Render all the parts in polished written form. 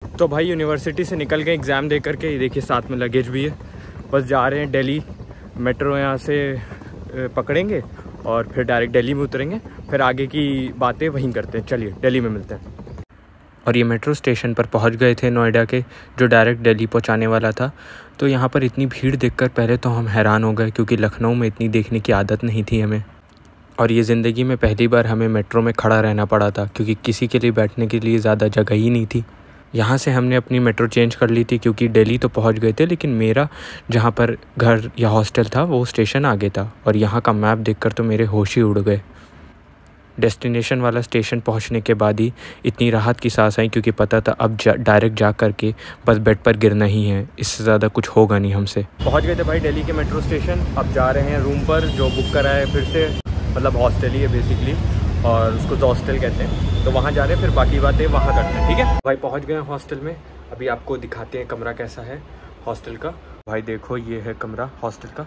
तो भाई यूनिवर्सिटी से निकल गए एग्ज़ाम दे करके, ये देखिए साथ में लगेज भी है। बस जा रहे हैं दिल्ली, मेट्रो यहाँ से पकड़ेंगे और फिर डायरेक्ट दिल्ली में उतरेंगे। फिर आगे की बातें वहीं करते हैं। चलिए दिल्ली में मिलते हैं। और ये मेट्रो स्टेशन पर पहुँच गए थे नोएडा के, जो डायरेक्ट दिल्ली पहुँचाने वाला था। तो यहाँ पर इतनी भीड़ देखकर पहले तो हम हैरान हो गए, क्योंकि लखनऊ में इतनी देखने की आदत नहीं थी हमें। और ये ज़िंदगी में पहली बार हमें मेट्रो में खड़ा रहना पड़ा था, क्योंकि किसी के लिए बैठने के लिए ज़्यादा जगह ही नहीं थी। यहाँ से हमने अपनी मेट्रो चेंज कर ली थी, क्योंकि दिल्ली तो पहुँच गए थे, लेकिन मेरा जहाँ पर घर या हॉस्टल था वो स्टेशन आगे था। और यहाँ का मैप देखकर तो मेरे होश ही उड़ गए। डेस्टिनेशन वाला स्टेशन पहुँचने के बाद ही इतनी राहत की सांस आई, क्योंकि पता था अब डायरेक्ट जा कर के बस बेड पर गिरना ही है, इससे ज़्यादा कुछ होगा नहीं हमसे। पहुँच गए थे भाई दिल्ली के मेट्रो स्टेशन। अब जा रहे हैं रूम पर, जो बुक करा है फिर से, मतलब हॉस्टल ही है बेसिकली, और उसको तो हॉस्टल कहते हैं। तो वहाँ जा रहे हैं, फिर बाकी बातें वहाँ करते हैं, ठीक है भाई। पहुँच गए हैं हॉस्टल में। अभी आपको दिखाते हैं कमरा कैसा है हॉस्टल का। भाई देखो ये है कमरा हॉस्टल का।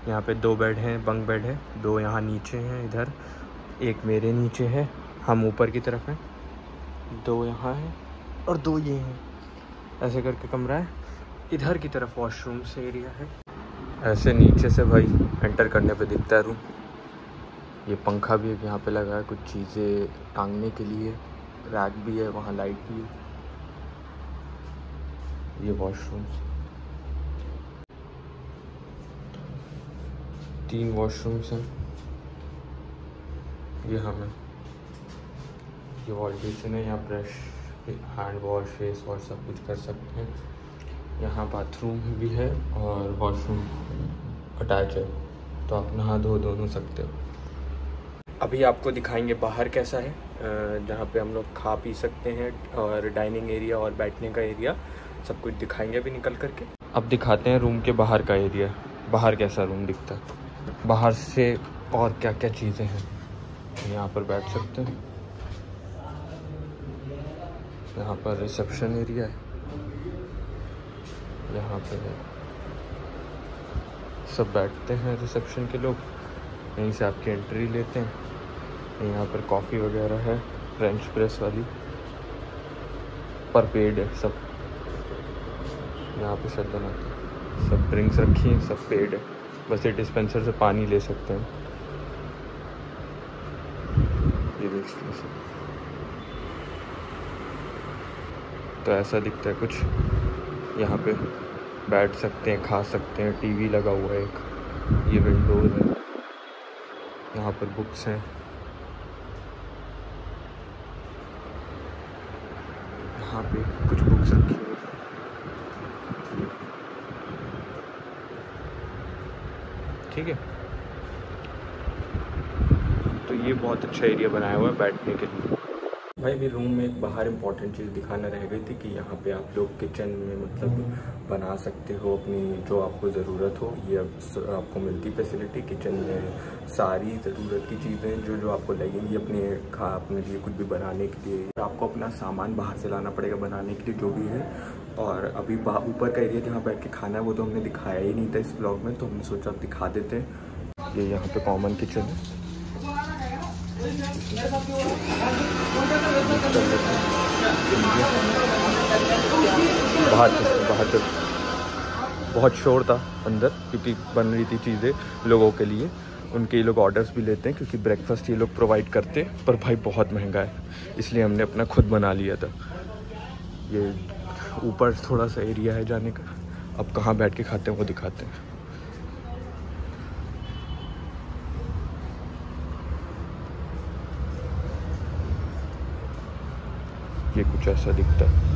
यहाँ पे 2 बेड हैं, बंक बेड है। 2 यहाँ नीचे हैं, इधर एक मेरे नीचे है, हम ऊपर की तरफ हैं। 2 यहाँ हैं और 2 ये हैं। ऐसे करके कमरा है। इधर की तरफ वॉशरूम से एरिया है। ऐसे नीचे से भाई एंटर करने पे दिखता है रूम। ये पंखा भी है यहाँ पे लगा है, कुछ चीज़ें टांगने के लिए। रैक भी है, वहाँ लाइट भी है। ये वॉशरूम, 3 वॉशरूम्स हैं। ये हमें ये वॉल बेसिन है, यहाँ brush, hand wash, face wash सब कुछ कर सकते हैं। यहाँ बाथरूम भी है और वॉशरूम अटैच है, तो आप नहा धो दोनों सकते हो। अभी आपको दिखाएंगे बाहर कैसा है, जहाँ पे हम लोग खा पी सकते हैं, और डाइनिंग एरिया और बैठने का एरिया सब कुछ दिखाएंगे अभी निकल करके। अब दिखाते हैं रूम के बाहर का एरिया, बाहर कैसा रूम दिखता है, बाहर से और क्या क्या चीज़ें हैं। यहाँ पर बैठ सकते हैं। यहाँ पर रिसेप्शन एरिया है, यहाँ पे सब बैठते हैं रिसेप्शन के लोग, यहीं से आपकी एंट्री लेते हैं। यहाँ पर कॉफ़ी वगैरह है, फ्रेंच प्रेस वाली, पर पेड है सब। यहाँ पे सब बनाते हैं, सब ड्रिंक्स रखी हैं, सब पेड है। बस ये डिस्पेंसर से पानी ले सकते हैं। ये देख सकते, तो ऐसा दिखता है कुछ। यहाँ पे बैठ सकते हैं, खा सकते हैं। टीवी लगा हुआ है एक, ये विंडोज़ है। यहाँ पर बुक्स हैं। यहाँ पे कुछ बुक्स रखी हुई हैं। ठीक है, तो ये बहुत अच्छा एरिया बनाया हुआ है बैठने के लिए। भाई भी रूम में एक बाहर इंपॉर्टेंट चीज़ दिखाना रह गई थी, कि यहाँ पे आप लोग किचन में मतलब बना सकते हो अपनी जो आपको ज़रूरत हो। ये अब आपको मिलती फैसिलिटी। किचन में सारी ज़रूरत की चीज़ें जो जो आपको लगेंगी अपने लिए कुछ भी बनाने के लिए। आपको अपना सामान बाहर से लाना पड़ेगा बनाने के लिए जो भी है। और अभी ऊपर का एरिया जहाँ बैठ के खाना है वो तो हमने दिखाया ही नहीं था इस ब्लॉग में, तो हमने सोचा अब दिखा देते हैं। ये यहाँ पे कॉमन किचन है। बाहर बहुत शोर था अंदर, क्योंकि बन रही थी चीज़ें लोगों के लिए। उनके ये लोग ऑर्डर्स भी लेते हैं, क्योंकि ब्रेकफास्ट ये लोग प्रोवाइड करते हैं, पर भाई बहुत महंगा है, इसलिए हमने अपना खुद बना लिया था। ये ऊपर थोड़ा सा एरिया है जाने का। अब कहाँ बैठ के खाते हैं वो दिखाते हैं। ये कुछ ऐसा दिखता है।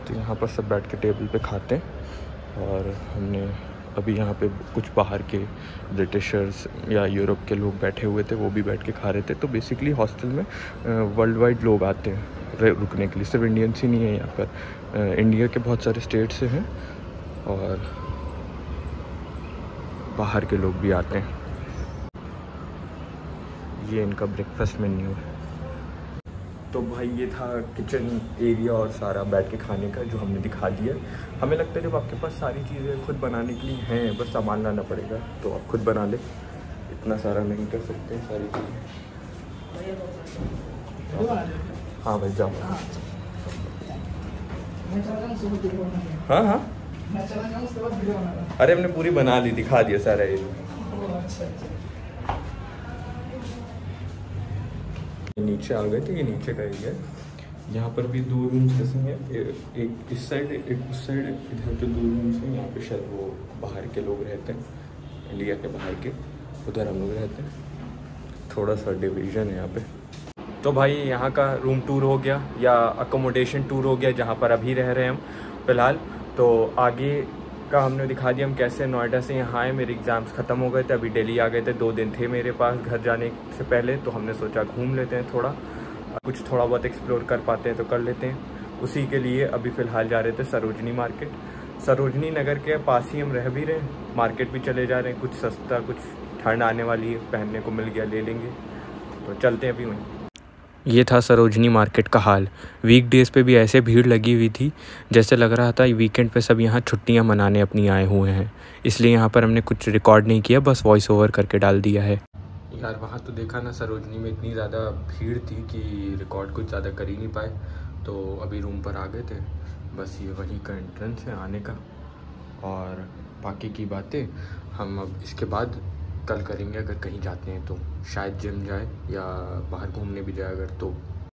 तो यहाँ पर सब बैठ के टेबल पे खाते हैं। और हमने अभी यहाँ पे कुछ बाहर के ब्रिटिशर्स या यूरोप के लोग बैठे हुए थे, वो भी बैठ के खा रहे थे। तो बेसिकली हॉस्टल में वर्ल्ड वाइड लोग आते हैं रुकने के लिए, सिर्फ इंडियंस ही नहीं है यहाँ पर। इंडिया के बहुत सारे स्टेट से हैं और बाहर के लोग भी आते हैं। ये इनका ब्रेकफास्ट मेन्यू है। तो भाई ये था किचन एरिया और सारा बैठ के खाने का जो हमने दिखा दिया। हमें लगता है जब आपके पास सारी चीज़ें खुद बनाने के लिए हैं, बस सामान लाना पड़ेगा, तो आप खुद बना ले। इतना सारा नहीं कर सकते सारी चीज़ें। हाँ भाई जाओ। हाँ हाँ अरे हमने पूरी बना ली, दिखा दिया सारा एरिया। नीचे आ गए थे, ये नीचे का एरिया है। यहाँ पर भी 2 रूम्स जैसे हैं, एक इस साइड एक उस साइड, इधर पे 2 रूम्स हैं। यहाँ पे शायद वो बाहर के लोग रहते हैं, इंडिया के बाहर के, उधर हम लोग रहते हैं। थोड़ा सा डिवीज़न है यहाँ पे। तो भाई यहाँ का रूम टूर हो गया या अकोमोडेशन टूर हो गया, जहाँ पर अभी रह रहे हैं हम फ़िलहाल। तो आगे का हमने दिखा दिया हम कैसे नोएडा से यहाँ आए। मेरे एग्ज़ाम्स ख़त्म हो गए थे, अभी दिल्ली आ गए थे। 2 दिन थे मेरे पास घर जाने से पहले, तो हमने सोचा घूम लेते हैं थोड़ा, कुछ थोड़ा बहुत एक्सप्लोर कर पाते हैं तो कर लेते हैं। उसी के लिए अभी फ़िलहाल जा रहे थे सरोजनी मार्केट। सरोजनी नगर के पास ही हम रह भी रहे हैं, मार्केट भी चले जा रहे हैं। कुछ सस्ता, कुछ ठंड आने वाली है, पहनने को मिल गया, ले लेंगे। तो चलते हैं अभी वहीं। ये था सरोजनी मार्केट का हाल। वीकडेज़ पे भी ऐसे भीड़ लगी हुई थी जैसे लग रहा था वीकेंड पे सब यहाँ छुट्टियाँ मनाने अपनी आए हुए हैं। इसलिए यहाँ पर हमने कुछ रिकॉर्ड नहीं किया, बस वॉइस ओवर करके डाल दिया है। यार वहाँ तो देखा ना, सरोजनी में इतनी ज़्यादा भीड़ थी कि रिकॉर्ड कुछ ज़्यादा कर ही नहीं पाए। तो अभी रूम पर आ गए थे, बस ये वहीं का एंट्रेंस है आने का, और बाकी की बातें हम अब इसके बाद कल करेंगे। अगर कहीं जाते हैं तो शायद जिम जाए या बाहर घूमने भी जाए अगर, तो